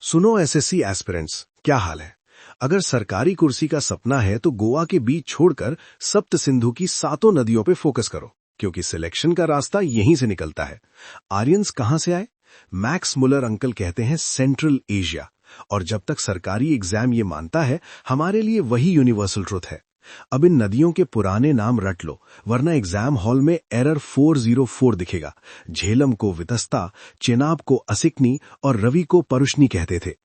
सुनो SSC aspirants, क्या हाल है। अगर सरकारी कुर्सी का सपना है तो गोवा के बीच छोड़कर सप्त सिंधु की सातों नदियों पे फोकस करो, क्योंकि सिलेक्शन का रास्ता यहीं से निकलता है। आर्यंस कहां से आए? मैक्स मुलर अंकल कहते हैं सेंट्रल एशिया। और जब तक सरकारी एग्जाम ये मानता है, हमारे लिए वही यूनिवर्सल ट्रुथ है। अब इन नदियों के पुराने नाम रट लो, वरना एग्जाम हॉल में एरर 404 दिखेगा। झेलम को वितस्ता, चेनाब को असिकनी और रवि को परुष्णी कहते थे।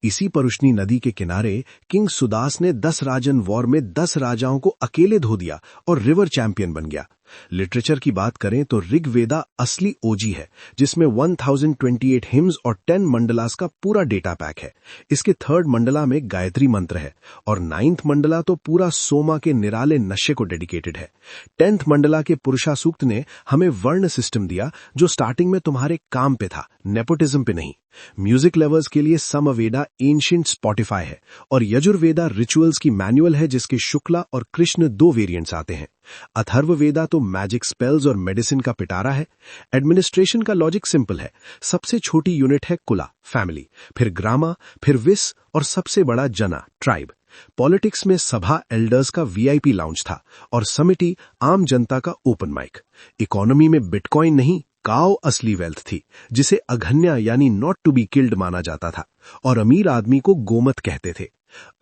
इसी परुष्णी नदी के किनारे किंग सुदास ने 10 राजन वॉर में 10 राजाओं को अकेले धो दिया और रिवर चैंपियन बन गया। लिटरेचर की बात करें तो ऋग्वेदा असली ओजी है, जिसमें 1028 हिम्स और 10 मंडलास का पूरा डेटा पैक है। इसके थर्ड मंडला में गायत्री मंत्र है और 9th मंडला तो पूरा सोमा के निराले नशे को डेडिकेटेड है। 10th मंडला के पुरुषा सूक्त ने हमें वर्ण सिस्टम दिया, जो स्टार्टिंग में तुम्हारे काम पे था, नेपोटिज्म पे नहीं। म्यूजिक लवर्स के लिए समवेदा एंशिएंट स्पॉटिफाई है और यजुर्वेदा रिचुअल्स की मैनुअल है, जिसके शुक्ला और कृष्ण 2 वेरिएंट्स आते हैं। अथर्ववेदा तो मैजिक स्पेल्स और मेडिसिन का पिटारा है। एडमिनिस्ट्रेशन का लॉजिक सिंपल है, सबसे छोटी यूनिट है कुला, फैमिली, फिर ग्रामा, फिर विस और सबसे बड़ा जना, ट्राइब। पॉलिटिक्स में सभा एल्डर्स का वीआईपी लाउंज था और समिति आम जनता का ओपन माइक। इकोनॉमी में बिटकॉइन नहीं, काओ असली वेल्थ थी, जिसे अघन्या यानी नॉट टू बी किल्ड माना जाता था और अमीर आदमी को गोमत कहते थे।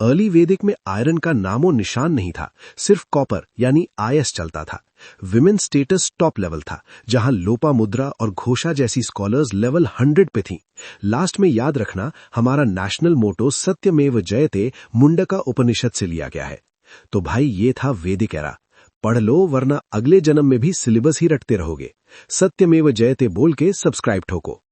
अर्ली वैदिक में आयरन का नामो निशान नहीं था, सिर्फ कॉपर यानी आयस चलता था। विमेन स्टेटस टॉप लेवल था, जहां लोपा मुद्रा और घोषा जैसी स्कॉलर्स लेवल 100 पे थीं। लास्ट में याद रखना, हमारा नेशनल मोटो सत्यमेव जयते मुंडका उपनिषद से लिया गया है। तो भाई, ये था वैदिक एरा। पढ़ लो, वरना अगले जन्म में भी सिलेबस ही रटते रहोगे। सत्यमेव जयते बोल के सब्सक्राइब ठोको।